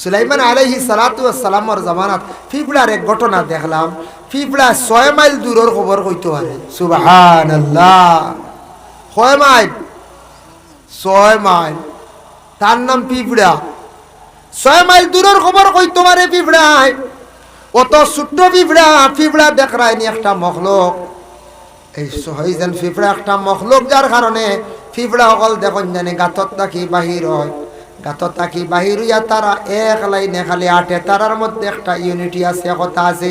সুলাইমান আলাইহিস সালাতু ওয়াস সালামের জামানাত পিঁপড়ার এক ঘটনা দেখলাম। পিঁপড়া 6 মাইল দূরের খবর কইতে পারে। সুবহানাল্লাহ, 6 মাইল, 6 মাইল, তার নাম পিঁপড়া। 6 মাইল দূরের খবর কইতে পারে পিঁপড়ায়। অত ছোট্ট পিঁপড়া, পিঁপড়া দেখরায়নি একটা মখলুক। এই সহজেন পিঁপড়া একটা মখলুক, যার কারণে পিঁপড়া অকল দেখুন জানি গাতত থাকি বাহির হয়, গাতত থাকি বাহির হইয়া তারা এক লাইনে খালি আটে। তারার মধ্যে একটা ইউনিটি আছে, কথা আছে।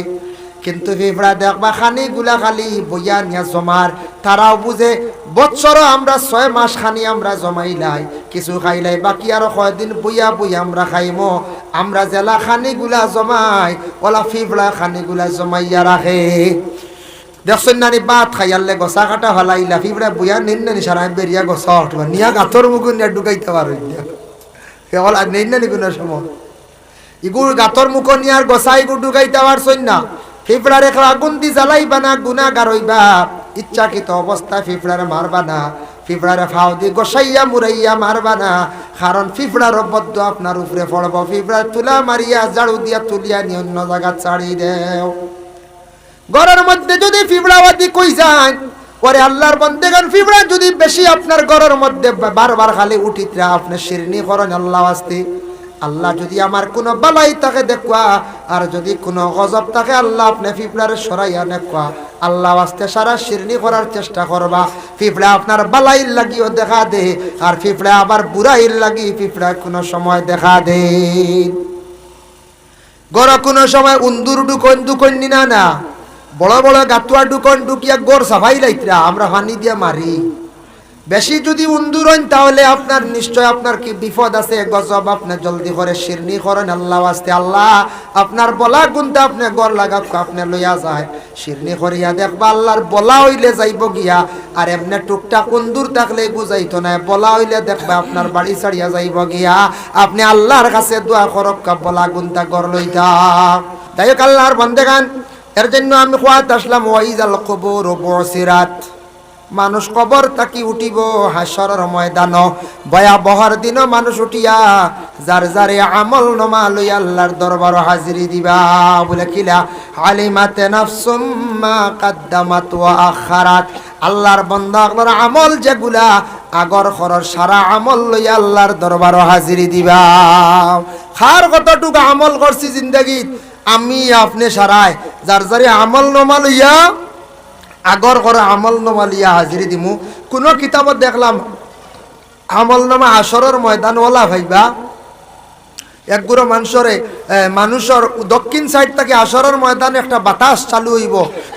কিন্তু পিঁপড়া দেখবা খানি গুলা খালি বইয়া নিয়া জমার। তারাও বুঝে বৎসর আমরা 6 মাস খানি আমরা জমাইলাই, কিছু খাইলাই, বাকি আরো কয়দিন বইয়া বইয়া আমরা খাইমো। আমরা জেলা খানি গুলা জমাই, ওলা পিঁপড়া খানি গুলা জমাইয়া রাখে। দেখছেন নানি বাত খাইয়ালে গছা কাটা হলাইলা, পিঁপড়া বইয়া নিন নানি সারাই বেরিয়া গছা উঠবা নিয়া গাতর মুখে নিয়ে ঢুকাইতে পারো কেবল আর নেই নানি কোনো সময় ইগুর গাতর মুখ নিয়ে আর গছা ইগুর ঢুকাইতে পারছই না। পিঁপড়ার এক আগুন দি জ্বালাইবা না, গুনাহগার হইবা। ইচ্ছাকৃত অবস্থায় পিঁপড়ারে মারবা না, পিঁপড়ারে ফাও দি গোসাইয়া মুরাইয়া মারবা না, কারণ পিঁপড়ার বদ্ধ আপনার উপরে পড়ব। পিঁপড়া তুলা মারিয়া ঝাড়ু দিয়া তুলিয়া নিয়ে অন্য জায়গা ছাড়ি দেও। ঘরের মধ্যে যদি পিঁপড়াবাদি কই যায় পরে আল্লাহর বান্দাগণ, পিঁপড়া যদি বেশি আপনার ঘরের মধ্যে বারবার খালি উঠিতে আপনি শিরনি করেন আল্লাহ আসতে। আল্লাহ যদি আমার কোনো বালাই তাকে দেখবা, আর যদি কোনো গজব থাকে আল্লাহ আপনি পিঁপড়ার সরাইয়া দেখবা, আল্লাহ আসতে সারা শিরনি করার চেষ্টা করবা। পিঁপড়া আপনার বালাইর লাগিও দেখা দে, আর পিঁপড়া আবার বুড়াইর লাগি পিঁপড়া কোনো সময় দেখা দে। গড় কোনো সময় উন্দুর ঢুকন নিনা না, বড় বড় গাতুয়া ঢুকন ঢুকিয়া গোর সাফাই লাইতরা আমরা পানি দিয়া মারি। বেশি যদি উন্দুর হন তাহলে আপনার নিশ্চয় আপনার কি বিপদ আছে, গজব। আপনি জলদি করে শিরনি করেন আল্লাহ আসতে। আল্লাহ আপনার বলা গুনতে আপনি গড় লাগাক আপনি লইয়া যায়, শিরনি করিয়া দেখবা আল্লাহর বলা হইলে যাইব গিয়া। আর এমনি টুকটাক উন্দুর থাকলে বুঝাইতো না, বলা হইলে দেখবা আপনার বাড়ি ছাড়িয়া যাইব গিয়া। আপনি আল্লাহর কাছে দোয়া করক বলা গুনতা গড় লইতা। তাই হোক আল্লাহর বান্দাগান, এর জন্য আমি খোয়াত আসলাম ওয়াইজাল কবর বুসিরাত। মানুষ কবর তাকি উঠিব হাসরের ময়দান, ভয়াবহর দিন মানুষ উঠিয়া যার যারে আমল নামা লই আল্লাহর দরবার হাজিরি দিবা। বলে কিলা আলিমাতে নাফসুম মা কদ্দামাত ওয়া আখারাত। আল্লাহর বান্দা আপনার আমল যেগুলা আগর খরর সারা আমল লই আল্লাহর দরবার হাজিরি দিবা। খার কতটুকু আমল করছি জিন্দেগীত আমি আপনি সারায় যার যারে আমল নামা লইয়া আগর করে আমল নামা লিয়া হাজিরি দিমু। কোন কিতাবত দেখলাম আমল নামা হাসরের ময়দান ওলা ভাইবা একগুলো মানুষের দক্ষিণ সাইড থেকে হাসরের ময়দানে একটা বাতাস চালু হইব,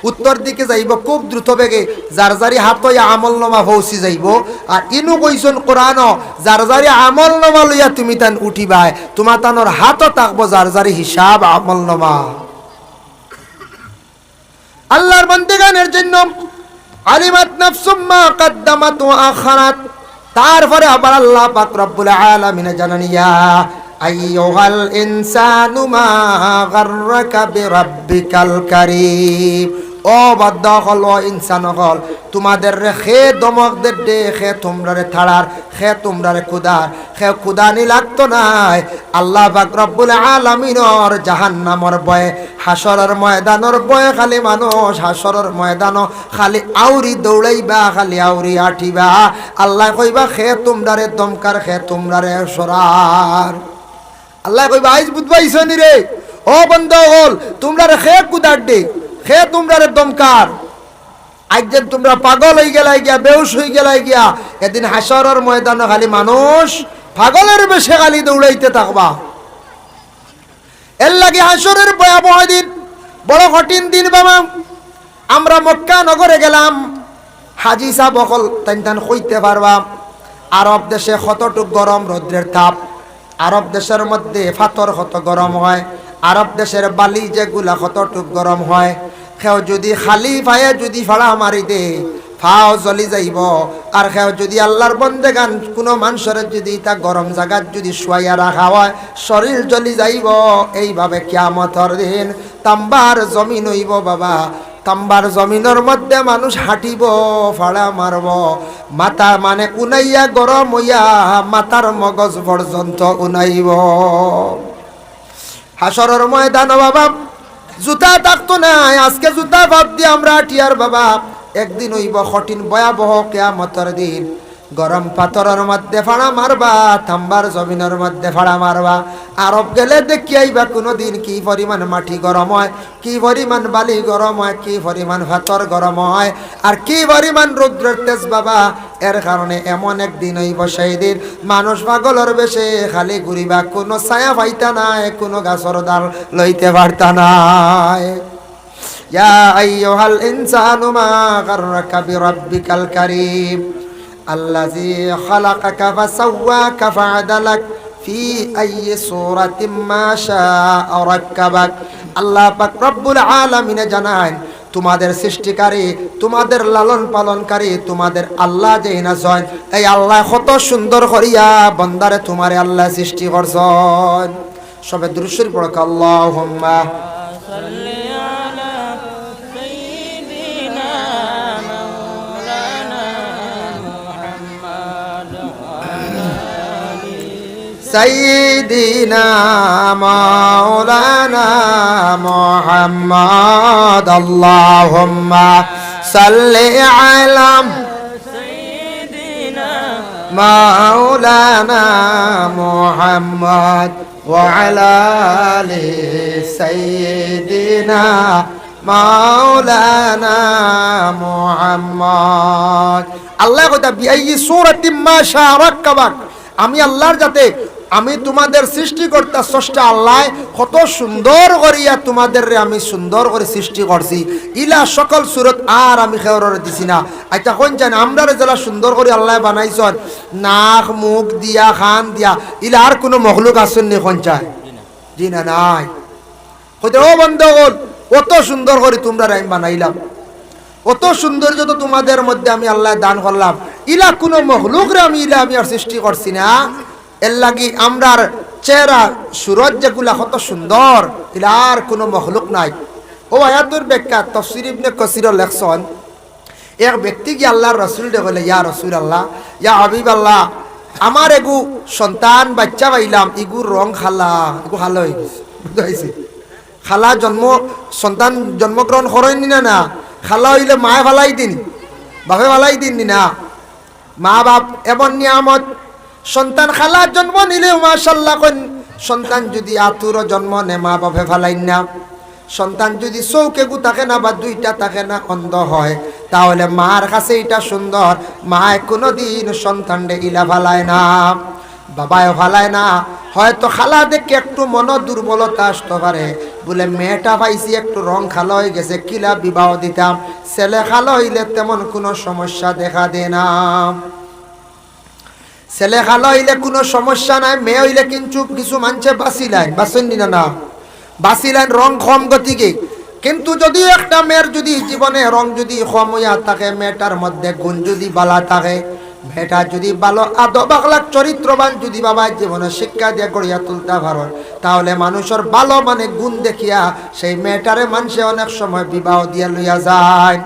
উত্তর দিকে যাইব খুব দ্রুত বেগে, যার যারি হাত আমল নামা পৌঁছি যাইব। আর ইনু কইছন কোরআন, যার যারি আমল নামা লইয়া তুমি তান উঠিবাই, তোমার তানোর হাতও থাকবো যার যারি হিসাব আমল নামা। আল্লাহর বান্দাগানের জন্য আলিমাত নাফসুম মা কদ্দামাত ওয়া আখারাত। তারপরে আবার আল্লাহ পাক রব্বুল আলামিন জানানিয়া আইয়ুহাল ইনসানু মা গাররাকা বিরাব্বিকাল কারীম। ও বান্দা হল, ও ইনসান হল, তোমাদের রে খে দমক দে খে তোমরা রে থাড়ার খে তোমরা রে খুদার খে খুদানি লাগতো নাই। আল্লাহ পাক রব্বুল আলামিনের জাহান্নামের ভয়ে, হাসরের ময়দানের ভয়ে খালি মানুষ হাসরের ময়দান খালি আউরি দৌড়াইবা, খালি আউরি আঠিবা। আল্লাহ কইবা খে তোমরা রে দমকার খে তোমরা রে সরার। আল্লাহ কইবা আইজ বুঝবাইছনি রে ও বান্দা হল, তোমরা রে খে খুদার দে খে তোমরা রে দমকার। আজকে তোমরা পাগল হয়ে গেলাই গিয়া, বেহুশ হয়ে গেলাই গিয়া, এদিন হাসরের ময়দানে খালি মানুষ পাগলের বেশে খালি দৌড়াইতে থাকবা। এর লাগে হাসরের ভয়াবহ দিন, বড় কঠিন দিন বাবা। আমরা মক্কা নগরে গেলাম, হাজি সাহেব অকল তান কইতে পারবা আরব দেশে কতটুক গরম রৌদ্রের তাপ, আরব দেশের মধ্যে ফাতর কত গরম হয়, আরব দেশের বালি যেগুলা কতটুক গরম হয়। কেউ যদি খালি পায়ে যদি ফাড়া মারি দে ফাও জ্বলি যাইব। আর কেউ যদি আল্লাহর বন্দেগান কোনো মানুষের যদি তা গরম জায়গাত যদি শুয়াইয়া রাখা হয় শরীর জ্বলি যাইব। এইভাবে কিয়ামতের দিন তাম্বার জমিন হইব বাবা। তাম্বার জমিনের মধ্যে মানুষ হাঁটিব, ফাড়া মারব, মাথা মানে উনাইয়া গরম হইয়া মাথার মগজ পর্যন্ত উনাইব। হাসরের ময়দান বাবা জুতা থাকতো না, আজকে জুতা বাদ দিয়ে আমরা টিয়ার বাবা। একদিন হইব কঠিন ভয়াবহ কিয়ামতের দিন, গরম পাথরের মধ্যে ফাড়া মারবা, তাম্বার জমিনের মধ্যে ফাড়া মারবা। আরব গেলে দেখি আইবা কোনোদিন কি পরিমাণ মাটি গরম হয়, কি পরিমাণ বালি গরম হয়, কি পরিমাণ পাথর গরম হয়, আর কি পরিমাণ রৌদ্রের তেজ বাবা। এর কারণে এমন একদিন হইব সেই দিন মানুষ পাগলের বেশে খালি ঘুরিবা, কোনো ছায়া পাইতা নাই, কোনো গাছর ডাল লইতে পারতা নাই। ইয়া আইয়ুহাল ইনসানু মা গাররাকা বিরাব্বিকাল কারীম الذي خلقك فسواك فعدلك في أي صورة ما شاء ركبك। আল্লাহ পাক রব্বুল আলামিন জানান তোমাদের সৃষ্টিকারী, তোমাদের লালন পালনকারী, তোমাদের আল্লাহ যে নাজন, এই আল্লাহ কত সুন্দর করিয়া বান্দারে তোমারে আল্লাহ সৃষ্টি করছেন। সবে দুরূদ শরীফ পড়ো, আল্লাহুম্মা সাল্লি আলা সাইয়্যিদিনা سيدنا مولانا محمد اللهم صل على سيدنا مولانا محمد وعلى آل سيدنا مولانا محمد الله قد بأي سورة ما شاء ركبك। আমি আল্লাহর যাতে আমি তোমাদের সৃষ্টিকর্তা স্রষ্টা আল্লাহ কত সুন্দর করিয়া তোমাদের আমি সুন্দর করে সৃষ্টি করছি। ইলা সকল সুরত আর আমি খেওয়ার দিছি না। আচ্ছা কোন জান আমরা যারা সুন্দর করে আল্লাহ বানাইছেন, নাক মুখ দিয়া খান দিয়া, ইলা আর কোনো মখলুক আছেন নি কোন চায়? জি না, নাই। কইতে ও বন্ধুগণ, কত সুন্দর করে তোমরা আমি বানাইলাম, অত সৌন্দর্য তো তোমাদের মধ্যে আমি আল্লাহ দান করলাম। ইলা কোনো মখলুক রে আমি আর সৃষ্টি করছি না। এর লাগি আমরার চেহারা সুরজ যেগুলা কত সুন্দর, ইলা আর কোনো মখলুক নাই। ও আয়াতুর ব্যাখ্যা তাফসীর ইবনে কাসির লেখছেন, এক ব্যক্তি কি আল্লাহর রাসূল দে বলে, ইয়া রাসূলুল্লাহ, ইয়া হাবিবাল্লাহ, আমার এগু সন্তান বাচ্চা পাইলাম, ইগুর রং খালা, এগু ভালো হয়ে গেছে। খালা সন্তান জন্মগ্রহণ করেনি না? না, খালা হইলে মায়ে ভালাই দিন, বাপে ভালাই দিন না। মা বাপ এমন নিয়ামত, সন্তান খালা জন্ম নিলেও মাশাআল্লাহ কোন সন্তান যদি আতুর জন্ম নে মা বাপে ভালাই না। সন্তান যদি চৌকে গু থাকে না বা দুইটা থাকে না, অন্ধ হয়, তাহলে মার কাছে এটা সুন্দর, মায় কোনোদিন সন্তান ডে ইলা ভালায় না, বাবায় ভালায় না। হয়তো খালা দেখে একটু মন দুর্বলতা আসতে পারে, বলে মেয়েটা পাইছি একটু রং খালো হয়ে গেছে, কিলা বিবাহ দিতাম। ছেলে খালো হইলে তেমন কোনো সমস্যা দেখা দেয় না, ছেলে খালো হইলে কোনো সমস্যা নাই। মেয়ে হইলে কিন্তু কিছু মানছে বাঁচিলাইন, বাঁচেননি না, বাঁচিলাইন রং কম গতিকে। কিন্তু যদি একটা মেয়ের যদি জীবনে রং যদি কম হইয়া থাকে, মেয়েটার মধ্যে গুণ যদি বালা থাকে, মেয়েটা যদি ভালো আদব আখলাক চরিত্রবান যদি বাবা জীবনে শিক্ষা দিয়ে গড়িয়া তুলতে পারো, তাহলে মানুষের ভালো মানে গুণ দেখিয়া সেই মেয়েটারে মানুষে অনেক সময় বিবাহ দিয়া লইয়া যায়।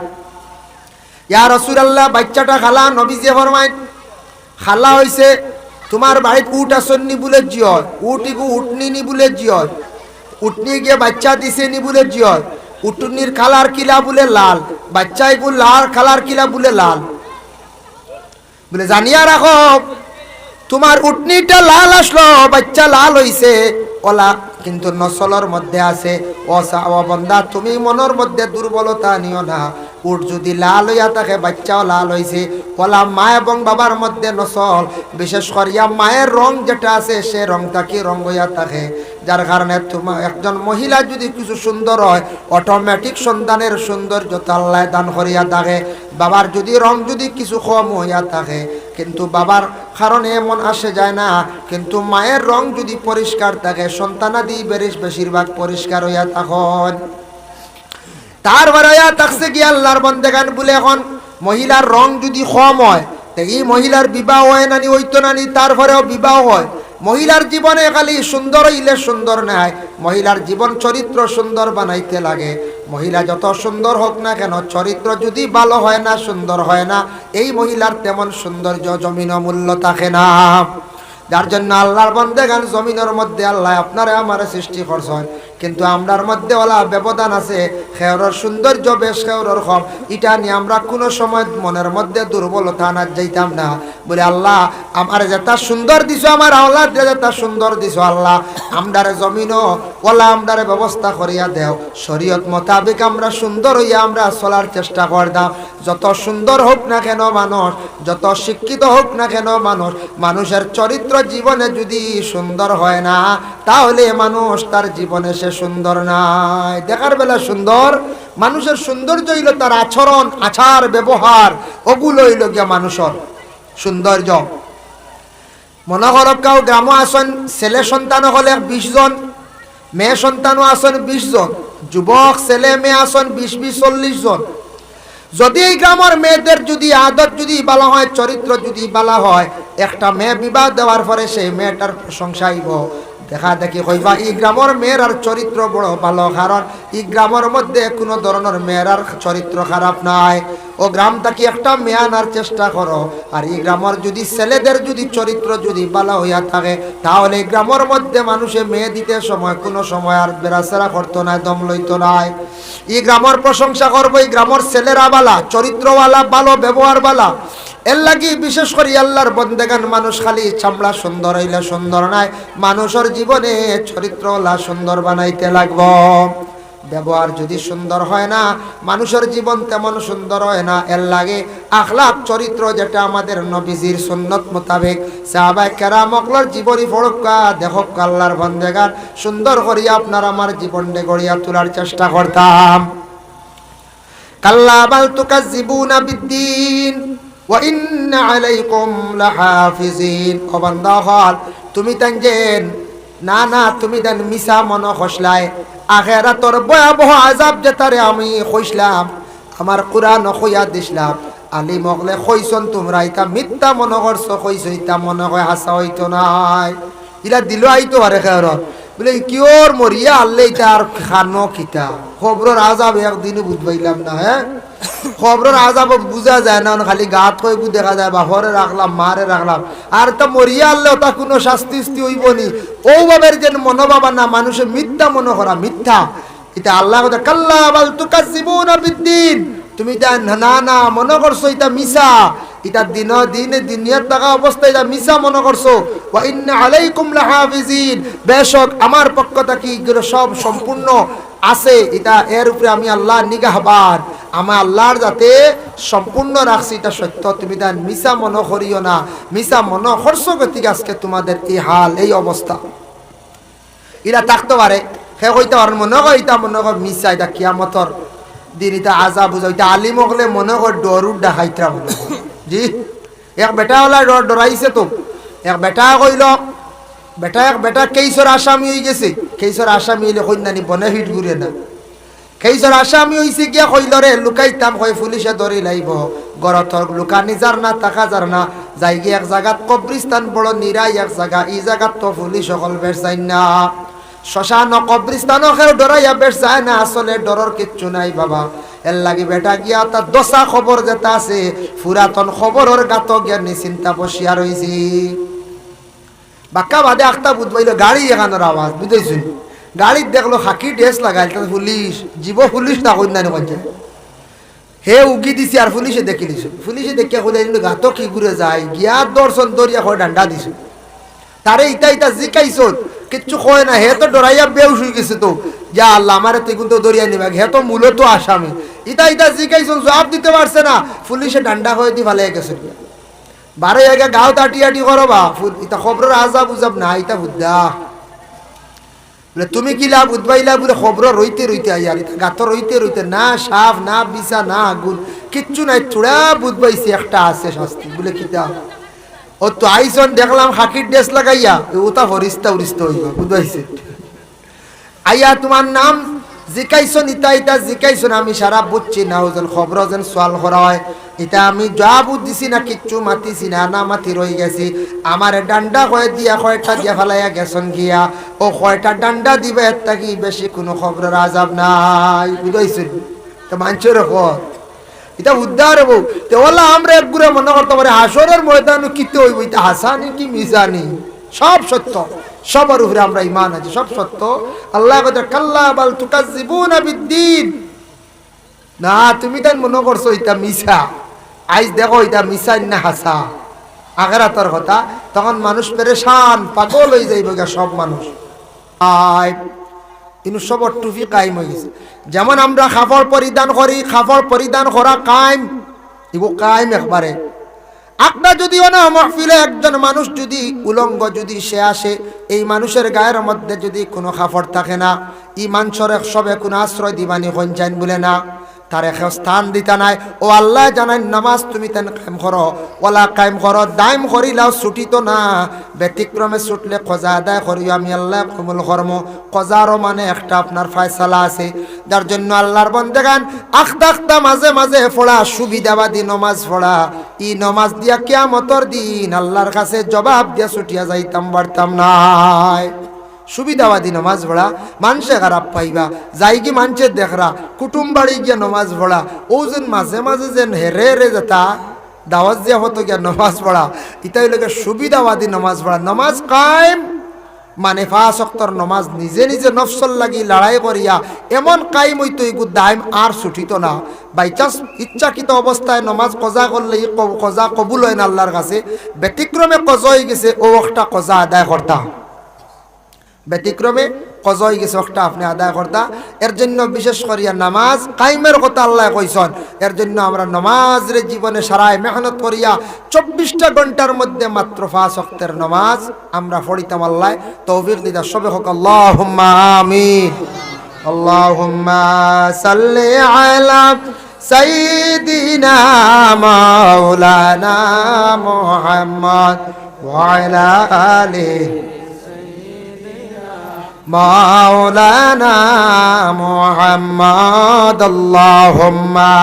ইয়া রাসূলুল্লাহ, বাচ্চাটা খালা, নবীজি ফরমায় খালা হইছে তোমার বাড়িতে উট আসননি বলে জিয়, উটিগু উটনি নি বলে জিয়, উটনি গিয়ে বাচ্চা দিছে নি বলে জিয়, উটনির কালার কিলা বলে লাল, বাচ্চা এগু লাল কালার কিলা বলে লাল। বলে জানিয়া রাখো, তোমার উটনিটা লাল আসলো, বাচ্চা লাল হইছে, ওলা কিন্তু নসলের মধ্যে আছে। ও বন্দা, তুমি মনের মধ্যে দুর্বলতা নিও না। উট যদি লাল হইয়া থাকে, বাচ্চাও লাল হইছে, ওলা মা এবং বাবার মধ্যে নসল, বিশেষ করিয়া মায়ের রং যেটা আছে সে রংটা কি রং হইয়া থাকে, যার কারণে তোমার একজন মহিলা যদি কিছু সুন্দর হয়, অটোমেটিক সন্তানের সৌন্দর্যতা আল্লাহ দান করিয়া থাকে। বাবার যদি রং যদি কিছু কম হইয়া থাকে, কিন্তু বাবার কারণে এমন আসে যায় না, কিন্তু মায়ের রং যদি পরিষ্কার থাকে, সন্তানাদি বেশিরভাগ পরিষ্কার হইয়া তখন। তারপরে থাকছে কি আল্লাহর বন্দেগান বলে, এখন মহিলার রং যদি কম হয়, এই মহিলার বিবাহ হয় নানি, হইতো নানি, তারপরেও বিবাহ হয়। মহিলার জীবনে খালি সুন্দর হইলে সুন্দর নাই, মহিলার জীবন চরিত্র সুন্দর বানাইতে লাগে। মহিলা যত সুন্দর হোক না কেন, চরিত্র যদি ভালো হয় না, সুন্দর হয় না, এই মহিলার তেমন সৌন্দর্য জমিন মূল্য থাকে না। যার জন্য আল্লাহর বান্দাগান জমিনের মধ্যে আল্লাহ আপনারে আমারে সৃষ্টি করছেন, কিন্তু আমরার মধ্যে ওলা ব্যবধান আছে। খেয়রর সৌন্দর্য বেশ খেয়রর কম, এটা নিয়ে আমরা কোনো সময় মনের মধ্যে দুর্বলতা না যাইতাম না। বলে আল্লাহ আমার যেটা সুন্দর দিছো, আমার আওলাদ যেটা সুন্দর দিছো, আল্লাহ আমরারে জমিনও ওলা আমরারে ব্যবস্থা করিয়া দেও। শরীয়ত মোতাবেক আমরা সুন্দর হইয়া আমরা চলার চেষ্টা করতাম। যত সুন্দর হোক না কেন মানুষ, যত শিক্ষিত হোক না কেন মানুষ, মানুষের চরিত্র জীবনে যদি সুন্দর হয় না, তাহলে মানুষ তার জীবনে সে সুন্দর নাই। দেখার বেলা সুন্দর, মানুষের সৌন্দর্য হইল তার আচরণ, আচার ব্যবহার, ওগুলো হইল গিয়া মানুষের সৌন্দর্য। মনে করো কেউ গ্রাম আসন, ছেলে সন্তান হলে 20 জন, মেয়ে সন্তানও আসন 20 জন, যুবক ছেলে মেয়ে আসন 20-20, 40 জন। যদি এই গ্রামের মেয়েদের যদি আদত যদি ভালো হয়, চরিত্র যদি ভালো হয়, একটা মেয়ে বিবাহ দেওয়ার পরে সেই মেয়েটার প্রশংসা হইব। দেখা দেখি কইবা এই গ্রামের মেয়ের চরিত্র বড় ভালো, কারণ এই গ্রামের মধ্যে কোনো ধরনের মেয়ের চরিত্র খারাপ নাই। ও গ্রামটাকে একটা মেয়ে আনার চেষ্টা করো। আর এই গ্রামের যদি ছেলেদের যদি চরিত্র যদি ভালো হইয়া থাকে, তাহলে এই গ্রামের মধ্যে মানুষে মেয়ে দিতে সময় কোনো সময় আর বেড়াচেরা করতো না, দম লইতো নাই। এই গ্রামের প্রশংসা করবো, এই গ্রামের ছেলেরা বালা, চরিত্রওয়ালা, ভালো ব্যবহার বালা। এর লাগি বিশেষ করে আল্লাহর বন্দেগান মানুষ খালি চামড়া সুন্দর হইলে সুন্দর নাই, মানুষের জীবনে চরিত্রওয়ালা সুন্দর বানাইতে লাগব। ব্যবহার যদি সুন্দর হয় না, মানুষের জীবন তেমন সুন্দর হয় না। এর লাগে আখলাক চরিত্র যেটা আমাদের নবীজির সুন্নত মোতাবেক সাহাবায়ে কেরামকলর জীবনী পড়কা দেখক আল্লাহর বন্দেগান সুন্দর করিয়া আপনার আমার জীবনকে গড়িয়া তোলার চেষ্টা করতাম। কাল্লা বাল তুকাজ্জিবুনা বিদ্দিন ওয়া ইন্না আলাইকুম লাহাফিজিন। ও বান্দা হল তুমি তানজেন না না, তুমি দেন মিছা মন খসলায় আখিরাতর ভয়াবহ আযাব যেটারে আমি কইছিলাম, আমার কোরআন কইয়া দিছিলাম, আলী মগলে কইছন তোমরা এটা মিথ্যা মনে করছো, কইছো এটা মনে হয় হাসা হইতো নাই। ইলা দিল আইতো আরে খের বলে কিওর মরিয়া আল্লে এটা আর খানো কিতা খবরের আযাব একদিনও বুঝবাইলাম না। হ্যাঁ, খবরের আযাব বুঝা যায় না, খালি গাত কই দেখা যায় বাহরে রাখলাম মারে রাখলাম, আর তা মরিয়া আল্লে ওটা কোনো শাস্তি হইব নি। ও বাবের যেন মনোভাবা না, মানুষের মিথ্যা মনে করা, মিথ্যা। এটা আল্লাহ কথা কাল্লা বাল তুকাজ্জিবুনা বিদ্দিন, তুমি এটা না না মনে করছো এটা মিছা, এটা দিনে দুনিয়ার থাকা অবস্থায় এটা মিছা মনে করছো। ওয়া ইন্না আলাইকুম লাহাফিজিন, বেশক আমার পক্ষ থেকে এগুলো সব সম্পূর্ণ আছে, এটা এর উপরে আমি আল্লাহ নিগাহবান, আমার আল্লাহর যাতে সম্পূর্ণ রাখছি, এটা সত্য, তুমি তা মিছা মনে করিও না। মিছা মনে করছো গতিকে আজকে তোমাদের এই হাল, এই অবস্থা। এরা থাকতে পারে, সে কইতে পারেন মনে কর এটা মনে কর মিছা, এটা কিয়ামতর দিন এটা আজাব বুঝা, এটা আলিম হলে মনে কর ডরুর ডাকাইতরা মনে কর। জি, এক বেটা হলা ডরাইছে তো, এক বেটা কইল এক বেটা কেইসর আসামি হয়ে গেছে, কেইসর আসামি হইলে কন্যানি বনে হিট ঘুরে না, কেইসর আসামি হইছে গিয়া কইল রে লুকাইতাম, কই পুলিশে ধরি লাইব, গরতর লুকানি যার না টাকা যার না, যাই গিয়ে এক জায়গাত কবরিস্তান বড় নিরাই এক জায়গা, এই জায়গাত তো পুলিশ সকল বেশ যাই না, শ্মশান কবরিস্তানও কেউ ডরাইয়া বেশ যায় না, আসলে ডরর কিচ্ছু নাই বাবা। এর লাগি বেটা গিয়া তার দশা খবর যেটা আছে পুরাতন খবরের গাত গিয়া নিশ্চিন্তা বসিয়া রয়েছি। বাক্কা বাদে আখতা বুঝবাইল গাড়ি এখানোর আওয়াজ বুঝেছি, গাড়ির দেখলো হাকি ড্রেস লাগাইল, পুলিশ জীব পুলিশ না কন্যানি কঞ্চে হে উগি দিছি, আর পুলিশে দেখি দিছো, পুলিশে দেখিয়া কোথায় গাত কি ঘুরে যায়, গিয়া দর্শন দরিয়া হয় ডান্ডা দিছো, তারে ইটা জিকাইছ কিচ্ছু কয় না, হে তো ডরাইয়া বেউস হয়ে গেছে তো, যা আল্লাহ আমারে তুই কিন্তু দরিয়া নিবা, হে তো মূলত আসামি, ইটা জিকাইছ জবাব দিতে পারছে না, পুলিশে ডান্ডা হয়ে দি ভালো গেছে। বারে আগে গাঁও তাটি করো বা ইটা খবরের আজাব উজাব না, ইটা বুদ্ধা বলে তুমি কি লাভ উদ্বাইলা বলে খবর রইতে আইয়ার, ইটা গাত রইতে না সাফ না বিছা না আগুন কিচ্ছু নাই, চূড়া বুধবাইছি একটা আছে শাস্তি বলে কিতা। ও তো আইসন দেখলাম হাকির ড্রেস লাগাইয়া, ওটা হরিস্তা হইবা বুঝাইছে, আইয়া তোমার নাম জিকাইছন, ইটা জিকাইছন, আমি সারা বুঝছি না, ওজন খবর যেন সোয়াল করা হয়, এটা আমি জবাব দিছি না, কিচ্ছু মাতিছি না মাতি রই গেছি, আমার ডান্ডা কয়ে দিয়া কয়টা দিয়া ফেলাইয়া গেছন গিয়া, ও কয়টা ডান্ডা দিবে এর থাকি বেশি কোনো খবরের আজাব নাই বুঝাইছেন। তো মানছের খবর এটা উদ্ধার হবো, তো ওলা আমরা এক গুড়ে মনে করতে পারি হাসরের ময়দানে কিতে হইব, এটা হাসানি কি মিজানি, সব সত্য, সবার উপরে আমরা ঈমান আছে, সব সত্য। আল্লাহ বলে কাল্লা বাল তুকাজ্জিবুনা বিদ্দীন, না তুমি তাই মনে করছো এটা মিছা, আইজ দেখো এটা মিছা না হাসা আখিরাতের কথা। তখন মানুষ পেরেশান, পাগল হয়ে যাইব সব মানুষ। কিন্তু সবর টুপি কায়েম হয়ে গেছে। যেমন আমরা কাপড় পরিধান করি, কাপড় পরিধান করা কায়েম, এগো কায়েম একবারে। একটা যদি না মাহফিলে একজন মানুষ যদি উলঙ্গ যদি সে আসে, এই মানুষের গায়ের মধ্যে যদি কোনো কাপড় থাকে না, ইমান সরে সবে কোনো আশ্রয় দিবানি হঞ্চাইন বলে না, তার এক স্থান দিতা নাই। ও আল্লাহ জানাই নামাজ তুমি তেন কায়েম করো, ওলা কায়েম করো, দাইম করিলাও ছুটি তো না, ব্যতিক্রমে ছুটলে কজা আদায় করিও আমি আল্লাহ কবুল করম। কজারও মানে একটা আপনার ফয়সালা আছে, যার জন্য আল্লাহর বন্দেগান আখতা আখতা মাঝে মাঝে পড়া, সুবিধাবাদী নমাজ পড়া, ই নমাজ দিয়া কিয়ামতর দিন আল্লাহর কাছে জবাব দিয়া ছুটিয়া যাইতাম পারতাম নাই। সুবিধাবাদী নমাজ পড়া, মানুষে খারাপ পাইবা, যাই কি মানুষের দেখরা কুটুম বাড়ি গিয়া নমাজ পড়া, ও যেন মাঝে মাঝে যেন হেরে হেরে যেতা দাওয়াত দিয়া হতো গিয়া নমাজ পড়া, ইতাই লোকের সুবিধাবাদী নমাজ পড়া। নমাজ কায়েম মানে 5 ওয়াক্তের নমাজ নিজে নিজে নফসল লাগি লড়াই করিয়া এমন কায়েম হইতো এগু দাইম আর ছুটিত না। বাই চান্স ইচ্ছাকৃত অবস্থায় নমাজ কজা করলে কজা কবুল হয় না আল্লাহর কাছে, ব্যতিক্রমে কজা হয়ে গেছে ও একটা কজা আদায় করতা, ব্যতিক্রমে কজা হয়ে গেছে একটা আপনি আদায় করতা। এর জন্য বিশেষ করিয়া নামাজ কায়েমের কথা আল্লাহ কইছেন। এর জন্য আমরা নামাজের জীবনে সারায় মেহনত করিয়া 24টা ঘন্টার মধ্যে মাত্র 5 ওয়াক্তের নামাজ আমরা পড়িতাম। আল্লাহ তৌফিক দিতা, সবে হোক আল্লাহুম্মা আমিন। আল্লাহুম্মা সাল্লি আলা সাইয়্যিদিনা মাওলানা মুহাম্মদ ওয়া আলা আলিহি মাওলানা মুহাম্মদ। আল্লাহুম্মা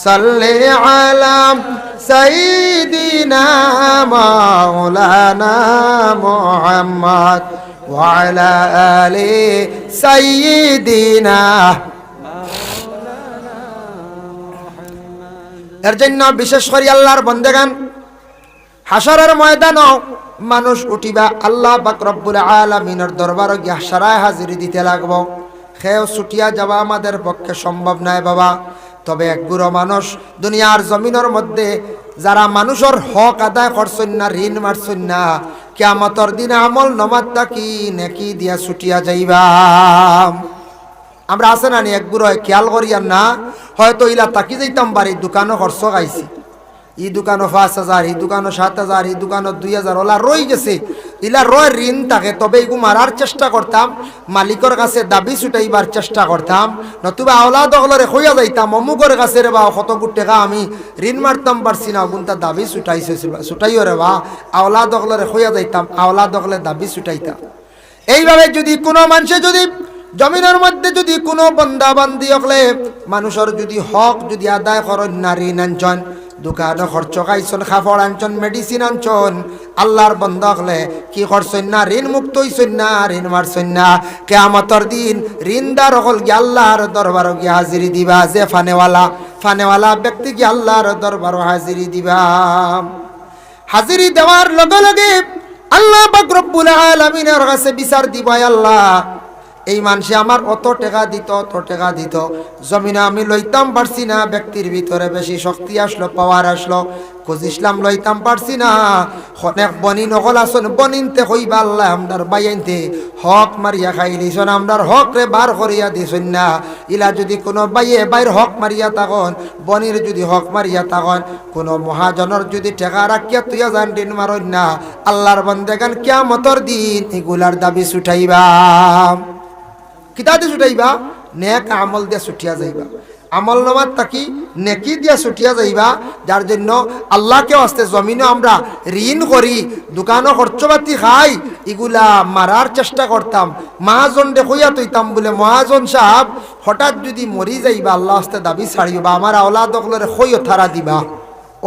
সাল্লি আলা সাইয়্যিদিনা মাওলানা মুহাম্মদ ওয়া আলা আলি সাইয়্যিদিনা। এর জন্য বিশেষ করে আল্লাহর বান্দাগান হাসরের ময়দানও মানুষ উঠিবা আল্লাহ পাক রব্বুল আলামিনের দরবারে গিয়া সারায় হাজিরি দিতে লাগব। খেয়েও ছুটিয়া যাওয়া আমাদের পক্ষে সম্ভব নয় বাবা। তবে এক বুড়ো মানুষ দুনিয়ার জমিনের মধ্যে যারা মানুষের হক আদায় করছেন না, ঋণ মারছেন না, কিয়ামতের দিনে আমল নমাত্তা কি নেকি দিয়া ছুটিয়া যাইবা। আমরা আছে না নি এক বুড়ো খেয়াল করিয়ান না, হয়তো ইলা তাকি যাইতাম বাড়ি দোকানও খরচ খাইছি, ই দোকানও 5,000, এই দোকানও 7,000, এই দোকানও 2,000 ওলা রই গেছে, ইলা রয় ঋণ থাকে। তবে এগু মারার চেষ্টা করতাম, মালিকের কাছে দাবি ছুটাইবার চেষ্টা করতাম, নতুবা আওলাদ হলরে হইয়া যাইতাম অমুকের কাছে রে বা কত কোটি টাকা আমি ঋণ মারতাম পারছি না, ওগুনটা দাবি ছুটাইও রে বা আওলাদ হলরে হইয়া যাইতাম, আওলাদ হলে দাবি ছুটাইতাম। এইভাবে যদি কোনো মানুষে যদি জমিনের মধ্যে যদি কোনো বন্দা বান্দি হলে মানুষের যদি হক যদি আদায় করেন না, ঋণ আনছন, দোকানে খরচ খাইছন, খাফড় আনছন, মেডিসিন আনছন, আল্লাহর বন্দা হলে কি করছেন না, ঋণ মুক্ত হইছেন না, ঋণ মারছেন না, কিয়ামতের দিন ঋণদার হল গিয়ে আল্লাহর দরবার গিয়ে হাজিরি দিবা। যে ফানেওয়ালা ব্যক্তি গিয়ে আল্লাহর দরবার হাজিরি দিবা। হাজিরি দেওয়ার লগে লগে আল্লাহ পাক রব্বুল আলামিনের কাছে বিচার দিবা, আল্লাহ এই মানুষে আমার অত টাকা দিত, অত টাকা দিত, জমিনে আমি লইতাম পারছি না, ব্যক্তির ভিতরে বেশি শক্তি আসলো, পাওয়ার আসলো, খোঁজ ইসলাম লইতাম পারছি না, অনেক বনি নকল আসন বনিনতে হইবা আল্লাহ আমরার বাইনতে হক মারিয়া খাই দিছন, আমরার হক রে বার করিয়া দিছন না। ইলা যদি কোনো বাইয়ে বাইর হক মারিয়া থাকন, বনির যদি হক মারিয়া থাকন, কোনো মহাজনের যদি টাকা রাখিয়া তুইয়া যান ঋণ মারন না, আল্লাহর বান্দাগান কিয়ামতের দিন এগুলার দাবি ছুটাইবা। কিতাতে ছুটাইবা? নেক আমল দিয়া ছুটিয়া যাইবা, আমল নামাত তাকি নেকি দিয়া ছুটিয়া যাইবা। যার জন্য আল্লাহকে আসতে জমিনে আমরা ঋণ করি, দোকানও খরচপাতি খাই, এগুলা মারার চেষ্টা করতাম, মহাজন দেখইয়া তৈতাম বলে মহাজন সাহেব হঠাৎ যদি মরি যাইবা আল্লাহ আসতে দাবি ছাড়িবা, আমার আওলাদ দখলরে খইও থারা দিবা,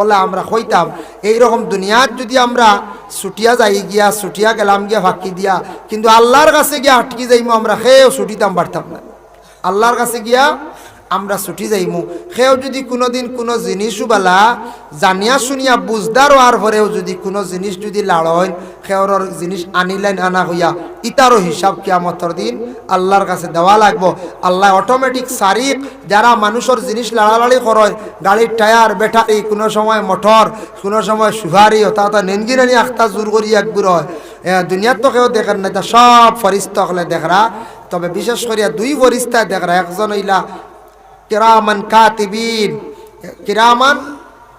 ওলা আমরা কইতাম। এইরকম দুনিয়ার যদি আমরা ছুটিয়া যাই গিয়া, ছুটিয়া গেলাম গিয়া ফাঁকি দিয়া, কিন্তু আল্লাহর কাছে গিয়া আটকি যাইমো আমরা খেয়েও ছুটিতাম পারতাম না। আল্লাহর কাছে গিয়া আমরা ছুটি যাইমু। সেও যদি কোনোদিন কোনো জিনিসও বালা জানিয়া শুনিয়া বুঝদার হওয়ার পরেও যদি কোনো জিনিস যদি লাড়ন সেওর জিনিস আনিলেন আনা হইয়া ইতারও হিসাব কিয়ামতর দিন আল্লাহর কাছে দেওয়া লাগবো। আল্লাহ অটোমেটিক সারিক যারা মানুষের জিনিস লাড়ালাড়ি করে, গাড়ির টায়ার ব্যাটারি, কোনো সময় মোটর, কোনো সময় সুহারি অর্থাৎ নেনগিনানি আখতা জোর করি একগুর হয় দুনিয়ার তো কেউ দেখেন না, তা সব ফরিস্তা হলে দেখরা। তবে বিশেষ করিয়া দুই ফরিস্তা দেখরা, একজন হইলা কিরামান কাতিবিন,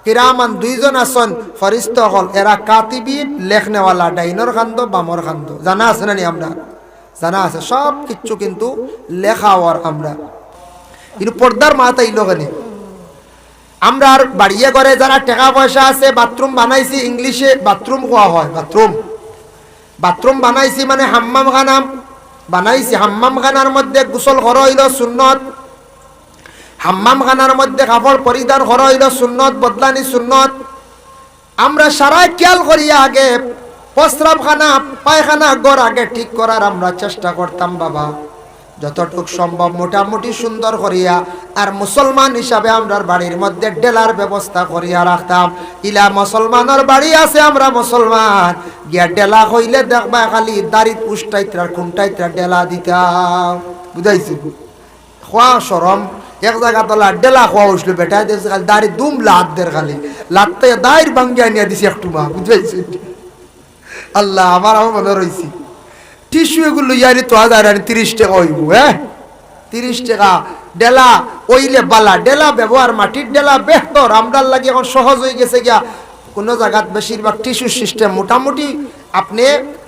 কিরামান দুইজন আছেন ফরিস্তা হল, এরা কাতিবিন লেখনেওয়ালা, ডাইনর খান্দ বামর খান্দ, জানা আছে না নি? আমরা জানা আছে সব কিছু কিন্তু লেখা হওয়ার। আমরা কিন্তু পর্দার মাথা ইলোখানে আমরা আর বাড়িয়ে করে যারা টাকা পয়সা আছে বাথরুম বানাইছি, ইংলিশে বাথরুম কোয়া হয়, বাথরুম বানাইছি মানে হাম্মাম খানা বানাইছি। হাম্মাম খানার মধ্যে গোসল করা হইল সুন্নত, হাম্মাম খানার মধ্যে কাপড় পরিধান করা হইল সুন্নত, বদলানি সুন্নত। আমরা সারা খেয়াল করিয়া আগে প্রস্রাবখানা পায়খানা ঘর আগে ঠিক করার আমরা চেষ্টা করতাম বাবা, যতটুক সম্ভব মোটামুটি সুন্দর করিয়া। আর মুসলমান হিসাবে আমরা বাড়ির মধ্যে ডেলার ব্যবস্থা করিয়া রাখতাম। ইলা মুসলমানের বাড়ি আছে, আমরা মুসলমান গিয়া ডেলা হইলে দেখবা খালি দাড়ি পুষ্টাইত্রার খুনটাইত্রা ডেলা দিতাম, বুঝাইছি? খোয়া সরম এক জায়গা তোলা ডেলা খোয়া উঠলো বেটা, খালি দাড়ি দুম লাত দের, খালি লাততে দায়ের ভাঙ্গিয়া নিয়ে দিছি একটু মা, বুঝাইছি? আল্লাহ আমার মনে রয়েছি টিস্যু এগুলো ইয়ারি তো 30 টাকা হইব, 30 টাকা ডেলা ওইলে বালা ডেলা ব্যবহার, মাটির ডেলা বেহতর। আমরা লাগে এখন সহজ হয়ে গেছে গিয়া কোনো জায়গাত বেশিরভাগ টিস্যু সিস্টেম, মোটামুটি আপনি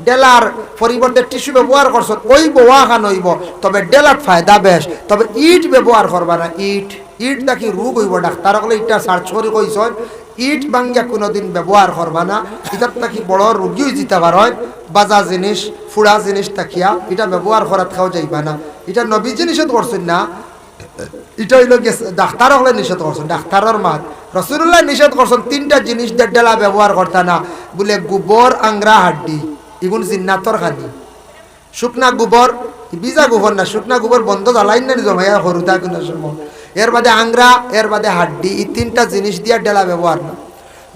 ডেলার পরিবর্তে টিস্যু ব্যবহার করছেন ওই বোয়া খান হইব, তবে ডেলার ফায়দা বেশ। তবে ইট ব্যবহার করবা না, ইট দেখি রোগ হইব। ডাক্তার হলে ইটা সার্চ করে কইছেন ইট ভাঙ্গিয়া কোনোদিন ব্যবহার করবা না, এটার তাকি বড় রোগীও যেতে পার হয়। বাজা জিনিস ফুড়া জিনিস তাকিয়া এটা ব্যবহার করাত খাওয়া যাইবা না। এটা নবীজি নিষেধ করছেন না, এটা হইল ডাক্তার হলে নিষেধ করছেন, ডাক্তারের মাত। রাসূলুল্লাহ নিষেধ করছেন 3টা জিনিস ডেলা ব্যবহার করতা না, বলে গোবর, আংরা, হাড্ডি, এগুন জিন্নাতর খানি। শুকনা গোবর, বিজা গোবর না, শুকনা গোবর বন্ধ জ্বালাইন না জমাইয়া সরুতা কোনো সময়। এর বাদে আংরা, এর বাদে হাড্ডি, এই 3টা জিনিস দিয়া ডেলা ব্যবহার না।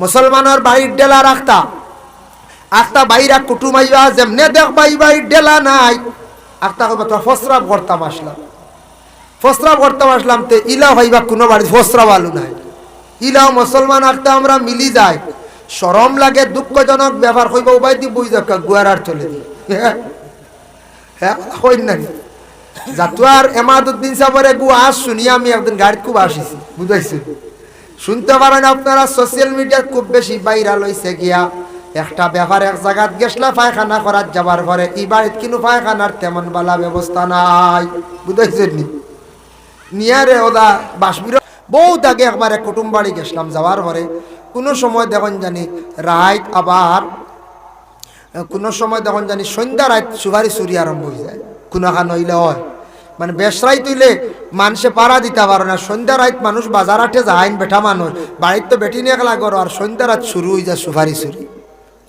মুসলমানের বাড়ির ডেলা রাখতা, আখতা বাইরা কুটুম আইবা যেমনে দেখ বাড়ির ডেলা নাই, আখতা কইবা তো ফসরাব করতাম আসলাম, ফসরাব করতাম আসলাম, তে ইলা ভাইবা কোনো বাড়ি ফসরাব আলু নাই। ইলাও মুসলমান আখতা আমরা মিলি যায়, শরম লাগে, দুঃখজনক ব্যাপার। কইবা উবাই দি বই যাক গুয়ারার চলে দি, হইন না জাতুয়ার এমাদুদ্দিন সাহেবের আজ শুনিয়া আমি একদিন গাড়ি খুব আসিছি, বুঝাইছি? শুনতে পারেন আপনারা, সোশ্যাল মিডিয়া খুব বেশি ভাইরাল হয়েছে গিয়া একটা ব্যাপার। এক জায়গাত গেছলা পায়খানা করার যাবার পরে এই বাড়িত কিন্তু পায়খানার তেমন বালা ব্যবস্থা নাই, বুঝাইছেন নি? নিয়ারে ওদা বাসবির বহুত আগে একবার এক কুটুম বাড়ি গেছিলাম, যাওয়ার পরে কোনো সময় দেখুন জানি রাত, আবার কোনো সময় দেখুন জানি সন্ধ্যা রাত সুপারি চুরি আরম্ভ হয়ে যায়। কোনোখান হইলে হয় মানে বেসরাই তুইলে মানুষে পাড়া দিতে পারো না। সন্ধ্যা রাত মানুষ বাজার আটে যায়, বেঠা মানুষ বাড়ির তো বেটি নিয়ে গেলা করো, আর সন্ধ্যা রাত শুরু হয়ে যায় সুপারি চুরি।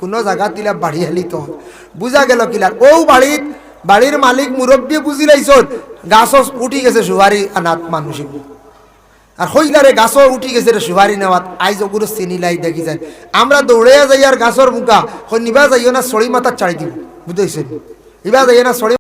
কোনো জায়গা তিলা বাড়ি হেলি তো বুঝা গেল কিলার ও বাড়ির মালিক মুরব্বী বুঝি লাইছ গাছ উঠি গেছে সুপারি আনাত মানুষ, আর হইলারে গাছও উঠি গেছে রে সুপারি নেওয়াত। আইজ ওগুলো চিনি লাই দেখি যায়, আমরা দৌড়ে যাই আর গাছর মুখা নিবা যাইও না, সড়ি মাথার চাড়ি দিব, বুঝাইছেন? ইবা যাইও না সড়ি